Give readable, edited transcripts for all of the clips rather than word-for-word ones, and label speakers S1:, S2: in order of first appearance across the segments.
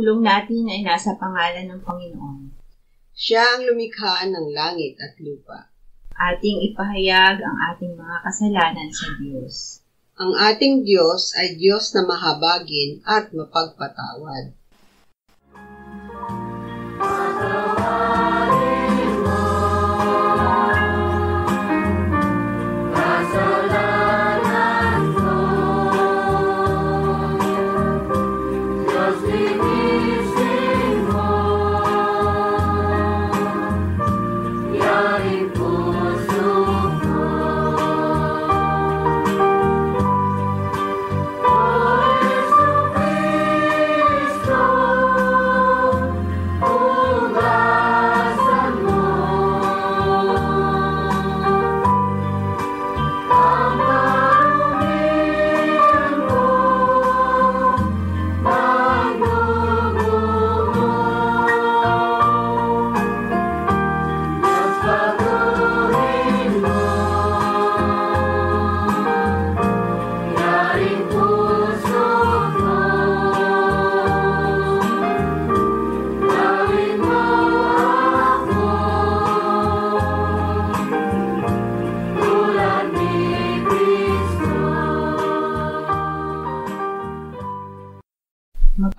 S1: pagtulong natin ay nasa pangalan ng Panginoon.
S2: Siya ang lumikha ng langit at lupa.
S1: Ating ipahayag ang ating mga kasalanan sa Diyos.
S2: Ang ating Diyos ay Diyos na mahabagin at mapagpatawad.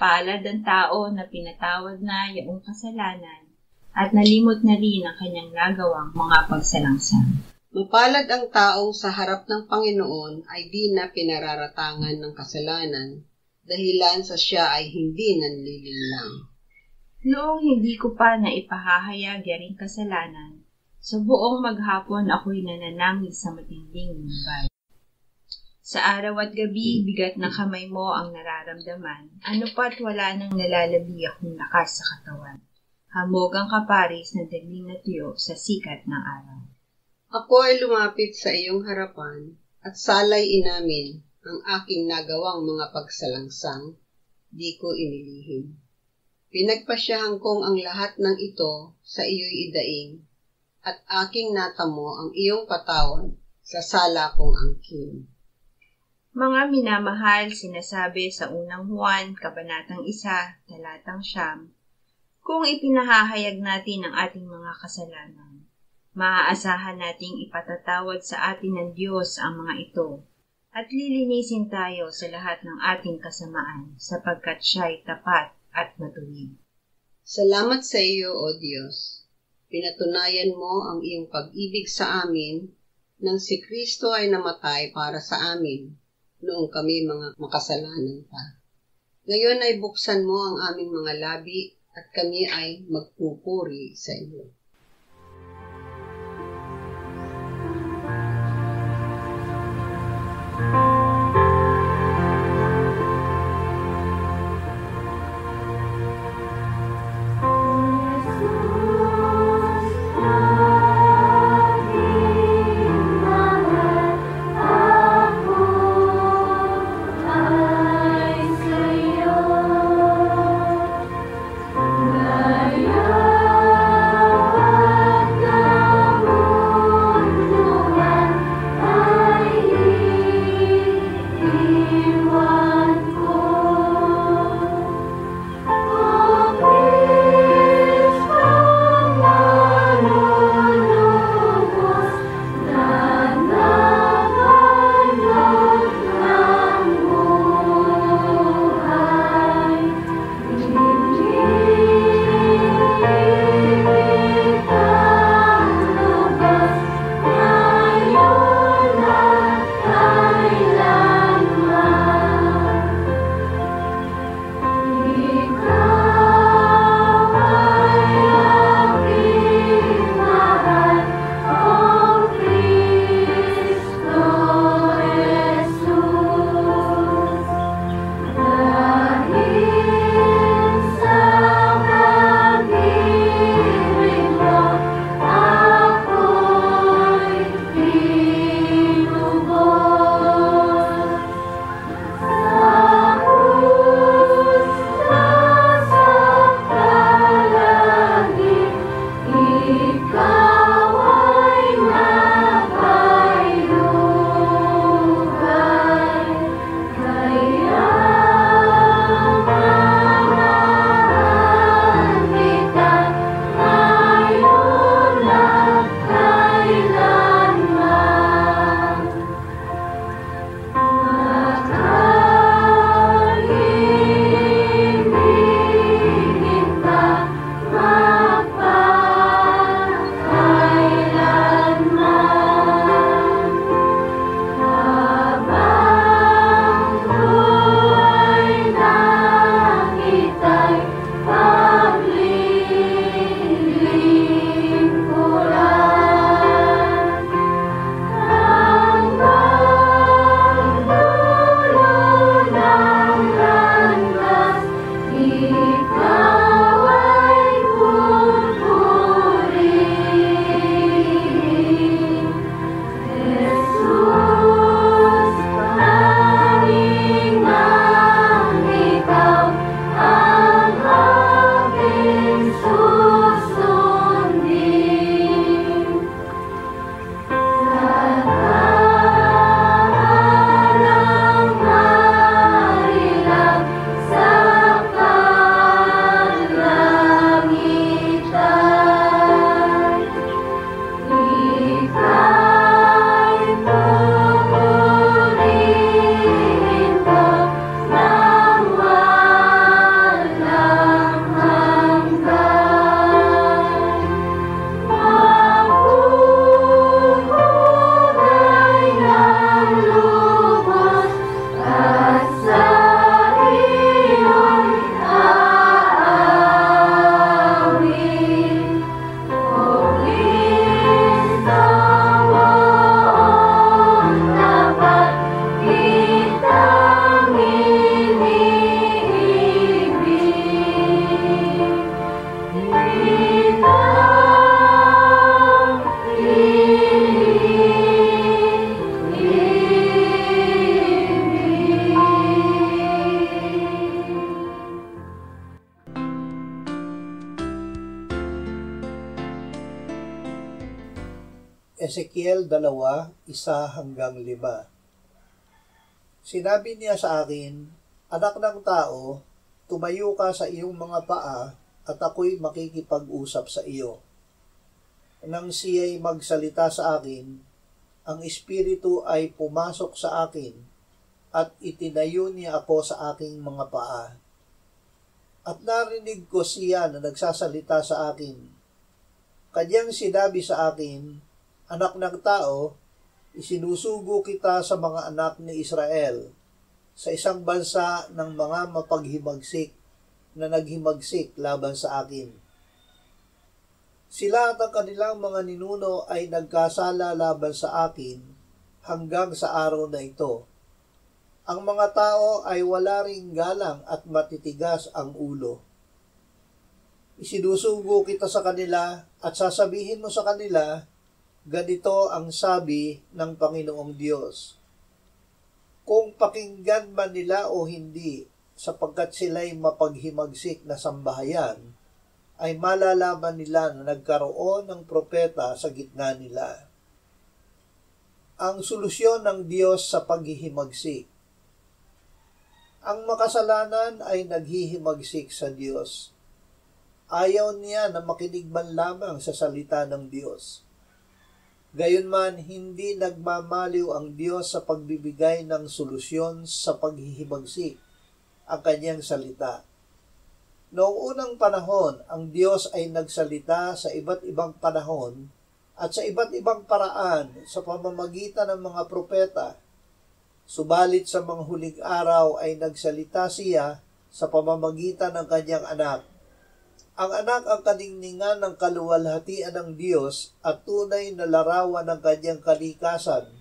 S1: Mapalad ang tao na pinatawad na iyong kasalanan at nalimot na rin ang kanyang nagawang mga pagsalangsang.
S2: Mapalad ang taong sa harap ng Panginoon ay di na pinararatangan ng kasalanan, dahilan sa siya ay hindi nanlilinlang.
S1: Noong hindi ko pa naipahahayag yaring kasalanan, sa buong maghapon ako'y nananangis sa matinding lumbay. Sa araw at gabi, bigat na kamay mo ang nararamdaman, ano pa't wala nang nalalabi akong lakas sa katawan. Hamog ang kaparis ng dagling na tuyo sa sikat ng araw.
S2: Ako ay lumapit sa iyong harapan at salay inamin ang aking nagawang mga pagsalangsang, di ko inilihim. Pinagpasyahan kong ang lahat ng ito sa iyo'y idaing, at aking natamo ang iyong patawad sa sala kong angkin.
S1: Mga minamahal, sinasabi sa unang Juan, Kabanatang 1, Talatang 9, kung ipinahahayag natin ang ating mga kasalanan, maaasahan nating ipatatawad sa atin ng Diyos ang mga ito, at lilinisin tayo sa lahat ng ating kasamaan, sapagkat siya'y tapat at matuwid.
S2: Salamat sa iyo, O Diyos. Pinatunayan mo ang iyong pag-ibig sa amin nang si Kristo ay namatay para sa amin noong kami mga makasalanan pa. Ngayon ay buksan mo ang aming mga labi at kami ay magpupuri sa iyo.
S3: Ezekiel 2:1-5. Sinabi niya sa akin, "Anak ng tao, tumayo ka sa iyong mga paa at ako'y makikipag-usap sa iyo." Nang siya'y magsalita sa akin, ang Espiritu ay pumasok sa akin at itinayo niya ako sa aking mga paa. At narinig ko siya na nagsasalita sa akin. Kanyang sinabi sa akin, "Anak ng tao, isinusugo kita sa mga anak ni Israel, sa isang bansa ng mga mapaghimagsik na naghimagsik laban sa akin. Sila at ang kanilang mga ninuno ay nagkasala laban sa akin hanggang sa araw na ito. Ang mga tao ay wala ring galang at matitigas ang ulo. Isinusugo kita sa kanila at sasabihin mo sa kanila, ganito ang sabi ng Panginoong Diyos. Kung pakinggan man nila o hindi, sapagkat sila'y mapaghimagsik na sambahayan, ay malalaman nila na nagkaroon ng propeta sa gitna nila." Ang solusyon ng Diyos sa paghihimagsik. Ang makasalanan ay naghihimagsik sa Diyos. Ayaw niya na makinig man lamang sa salita ng Diyos. Gayunman, hindi nagmamaliw ang Diyos sa pagbibigay ng solusyon sa paghihimagsik ang kanyang salita. Noong unang panahon, ang Diyos ay nagsalita sa iba't ibang panahon at sa iba't ibang paraan sa pamamagitan ng mga propeta. Subalit sa mga huling araw ay nagsalita siya sa pamamagitan ng kanyang anak. Ang anak ang kaningningan ng kaluwalhatian ng Diyos at tunay na larawan ng kanyang kalikasan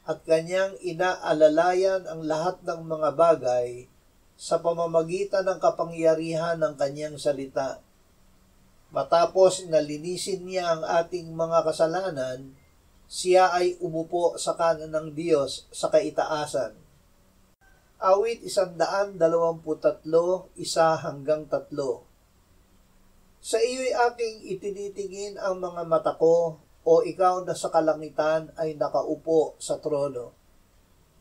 S3: at kanyang inaalalayan ang lahat ng mga bagay sa pamamagitan ng kapangyarihan ng kanyang salita. Matapos na linisin niya ang ating mga kasalanan, siya ay umupo sa kanan ng Diyos sa kaitaasan. Awit 123, 1-3. Sa iyo'y aking itinitingin ang mga mata ko, o ikaw na sa kalangitan ay nakaupo sa trono.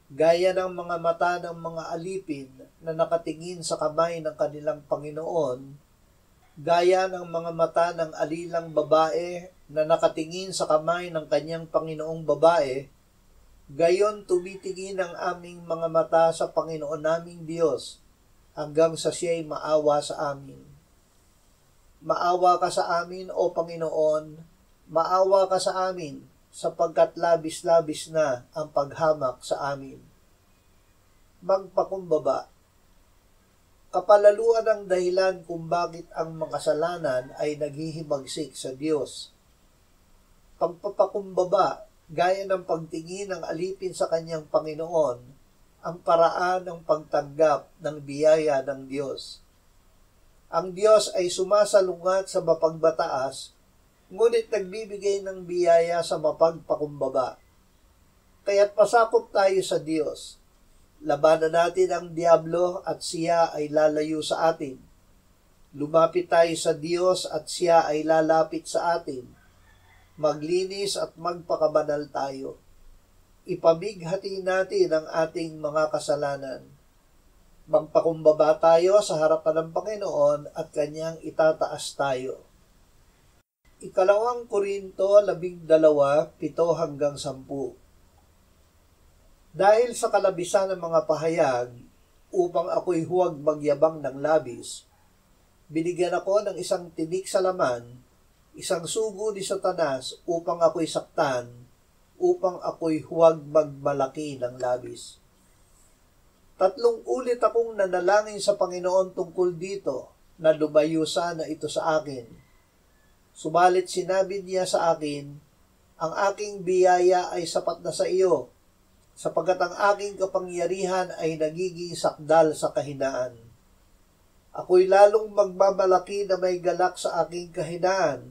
S3: Gaya ng mga mata ng mga alipin na nakatingin sa kamay ng kanilang Panginoon, gaya ng mga mata ng alilang babae na nakatingin sa kamay ng kanyang Panginoong babae, gayon tumitingin ang aming mga mata sa Panginoon naming Diyos hanggang sa siya'y maawa sa amin. Maawa ka sa amin, O Panginoon, maawa ka sa amin, sapagkat labis-labis na ang paghamak sa amin. Magpakumbaba. Kapalaluan ang dahilan kung bakit ang makasalanan ay naghihimagsik sa Diyos. Pagpapakumbaba, gaya ng pagtingin ng alipin sa kanyang Panginoon, ang paraan ng pagtanggap ng biyaya ng Diyos. Ang Diyos ay sumasalungat sa mapagbataas, ngunit nagbibigay ng biyaya sa mapagpakumbaba. Kaya't pasakop tayo sa Diyos. Labanan natin ang diablo at siya ay lalayo sa atin. Lumapit tayo sa Diyos at siya ay lalapit sa atin. Maglinis at magpakabanal tayo. Ipabighati natin ang ating mga kasalanan. Magpakumbaba tayo sa harapan ng Panginoon at kanyang itataas tayo. 2 Korinto 12:7-10. Dahil sa kalabisan ng mga pahayag, upang ako'y huwag magyabang ng labis, binigyan ako ng isang tinik sa laman, isang sugo ni Satanas upang ako'y saktan, upang ako'y huwag magmalaki ng labis. 3 ulit akong nanalangin sa Panginoon tungkol dito, na lumayo sana ito sa akin. Subalit sinabi niya sa akin, ang aking biyaya ay sapat na sa iyo, sapagkat ang aking kapangyarihan ay nagiging sakdal sa kahinaan. Ako'y lalong magmamalaki na may galak sa aking kahinaan,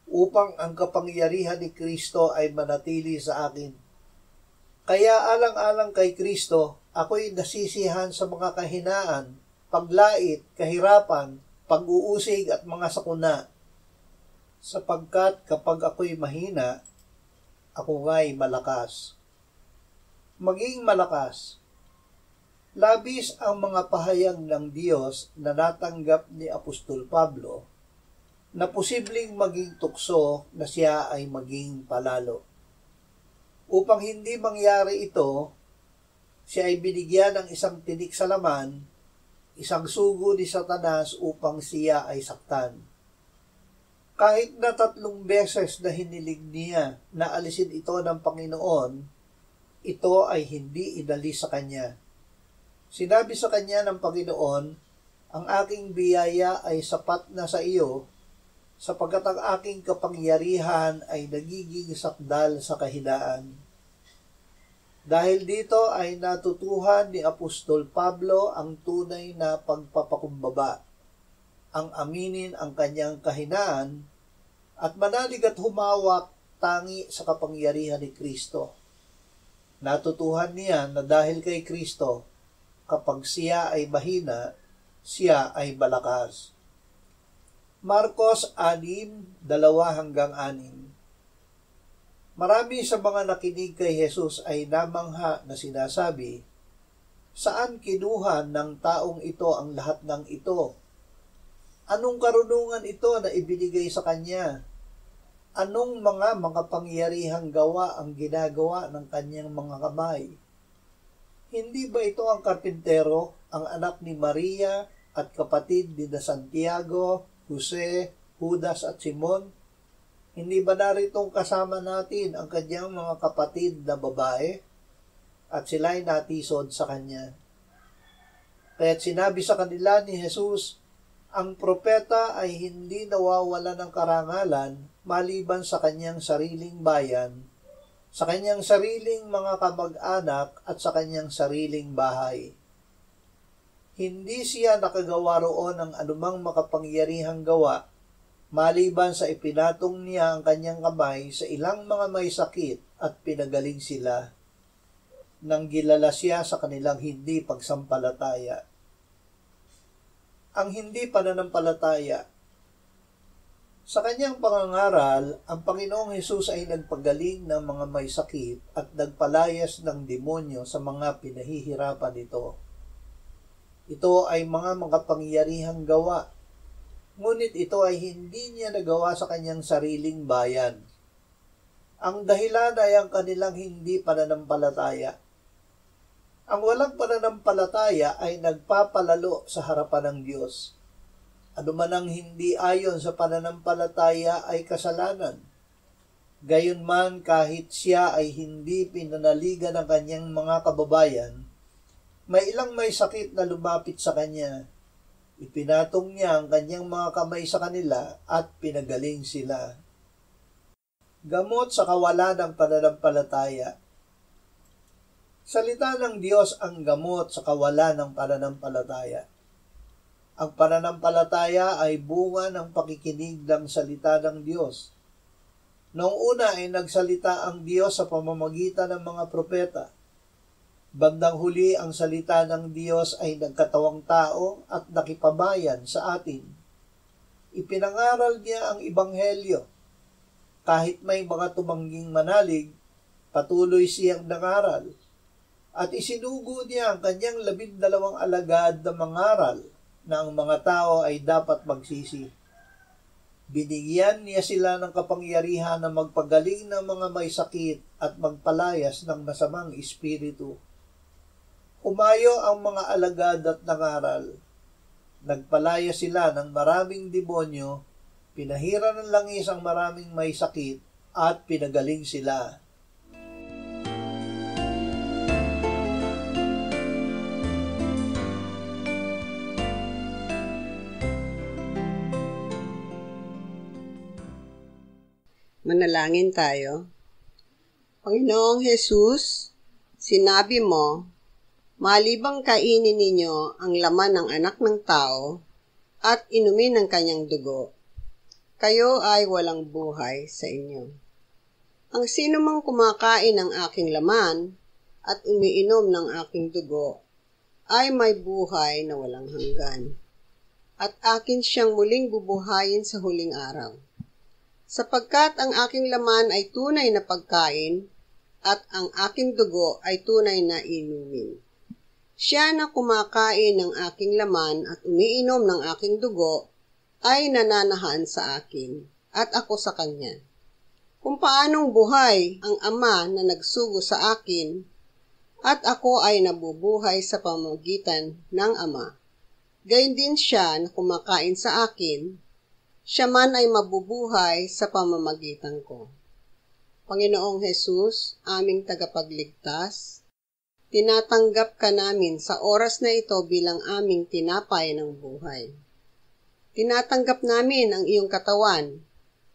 S3: upang ang kapangyarihan ni Kristo ay manatili sa akin. Kaya alang-alang kay Kristo, ako'y nasisihan sa mga kahinaan, paglait, kahirapan, pag-uusig at mga sakuna. Sapagkat kapag ako'y mahina, ako nga'y malakas. Maging malakas. Labis ang mga pahayag ng Diyos na natanggap ni Apostol Pablo na posibleng maging tukso na siya ay maging palalo. Upang hindi mangyari ito, siya ay binigyan ng isang tinik sa laman, isang sugo ni Satanas upang siya ay saktan. Kahit na 3 beses na hiniling niya na alisin ito ng Panginoon, ito ay hindi inalis sa kanya. Sinabi sa kanya ng Panginoon, ang aking biyaya ay sapat na sa iyo, sapagkat ang aking kapangyarihan ay nagiging sakdal sa kahinaan. Dahil dito ay natutuhan ni Apostol Pablo ang tunay na pagpapakumbaba, ang aminin ang kanyang kahinaan at manalig at humawak tangi sa kapangyarihan ni Kristo. Natutuhan niya na dahil kay Kristo, kapag siya ay mahina, siya ay malakas. Marcos 6:2-6. Marami sa mga nakinig kay Jesus ay namangha na sinasabi, saan kinuha ng taong ito ang lahat ng ito? Anong karunungan ito na ibinigay sa kanya? Anong mga makapangyarihang gawa ang ginagawa ng kanyang mga kamay? Hindi ba ito ang karpintero, ang anak ni Maria at kapatid ni Santiago, Jose, Judas at Simon? Hindi ba naritong kasama natin ang kanyang mga kapatid na babae? At sila'y natisod sa kanya. Kaya't sinabi sa kanila ni Jesus, ang propeta ay hindi nawawala ng karangalan maliban sa kanyang sariling bayan, sa kanyang sariling mga kamag-anak at sa kanyang sariling bahay. Hindi siya nakagawa roon ng anumang makapangyarihang gawa maliban sa ipinatong niya ang kanyang kamay sa ilang mga may sakit at pinagaling sila nang gilala siya sa kanilang hindi pagsampalataya. Ang hindi pananampalataya. Sa kanyang pangangaral, ang Panginoong Hesus ay nagpagaling ng mga may sakit at nagpalayas ng demonyo sa mga pinahihirapan nito. Ito ay mga makapangyarihang gawa, ngunit ito ay hindi niya nagawa sa kanyang sariling bayan. Ang dahilan ay ang kanilang hindi pananampalataya. Ang walang pananampalataya ay nagpapalalo sa harapan ng Diyos. Ano man ang hindi ayon sa pananampalataya ay kasalanan. Gayunman kahit siya ay hindi pinanaligan ng kanyang mga kababayan, may ilang may sakit na lumapit sa kanya. Ipinatong niya ang kanyang mga kamay sa kanila at pinagaling sila. Gamot sa kawalan ng pananampalataya. Salita ng Diyos ang gamot sa kawalan ng pananampalataya. Ang pananampalataya ay bunga ng pakikinig ng salita ng Diyos. Noong una ay nagsalita ang Diyos sa pamamagitan ng mga propeta. Bandang huli ang salita ng Diyos ay nagkatawang tao at nakipabayan sa atin. Ipinangaral niya ang Ebanghelyo. Kahit may mga tumangging manalig, patuloy siyang nangaral. At isinugo niya ang kanyang 12 alagad na mangaral na ang mga tao ay dapat magsisi. Binigyan niya sila ng kapangyarihan na magpagaling ng mga may sakit at magpalayas ng masamang espiritu. Umayo ang mga alagad at nangaral. Nagpalaya sila ng maraming demonyo, pinahira ng langis ang maraming may sakit at pinagaling sila.
S2: Manalangin tayo. Panginoong Hesus, sinabi mo, malibang kainin ninyo ang laman ng anak ng tao at inumin ang kanyang dugo, kayo ay walang buhay sa inyo. Ang sino mang kumakain ng aking laman at umiinom ng aking dugo ay may buhay na walang hanggan, at akin siyang muling bubuhayin sa huling araw. sapagkat ang aking laman ay tunay na pagkain at ang aking dugo ay tunay na inumin. Siya na kumakain ng aking laman at umiinom ng aking dugo ay nananahan sa akin at ako sa kanya. Kung paanong buhay ang Ama na nagsugo sa akin at ako ay nabubuhay sa pamamagitan ng Ama, gayon din siya na kumakain sa akin, siya man ay mabubuhay sa pamamagitan ko. Panginoong Hesus, aming tagapagligtas, tinatanggap ka namin sa oras na ito bilang aming tinapay ng buhay. Tinatanggap namin ang iyong katawan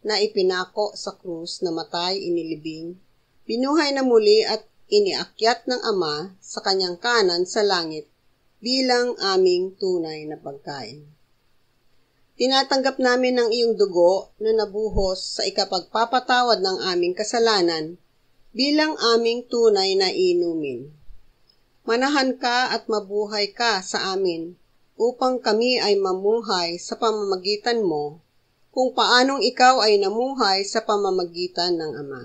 S2: na ipinako sa krus na matay, inilibing, binuhay na muli at iniakyat ng Ama sa kanyang kanan sa langit bilang aming tunay na pagkain. Tinatanggap namin ang iyong dugo na nabuhos sa ikapagpapatawad ng aming kasalanan bilang aming tunay na inumin. Manahan ka at mabuhay ka sa amin upang kami ay mamuhay sa pamamagitan mo kung paanong ikaw ay namuhay sa pamamagitan ng Ama.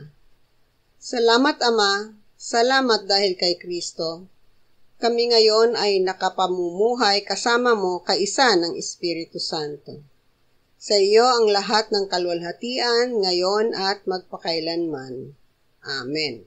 S2: Salamat, Ama. Salamat dahil kay Kristo. Kami ngayon ay nakapamumuhay kasama mo kaisa ng Espiritu Santo. Sa iyo ang lahat ng kaluwalhatian ngayon at magpakailanman. Amen.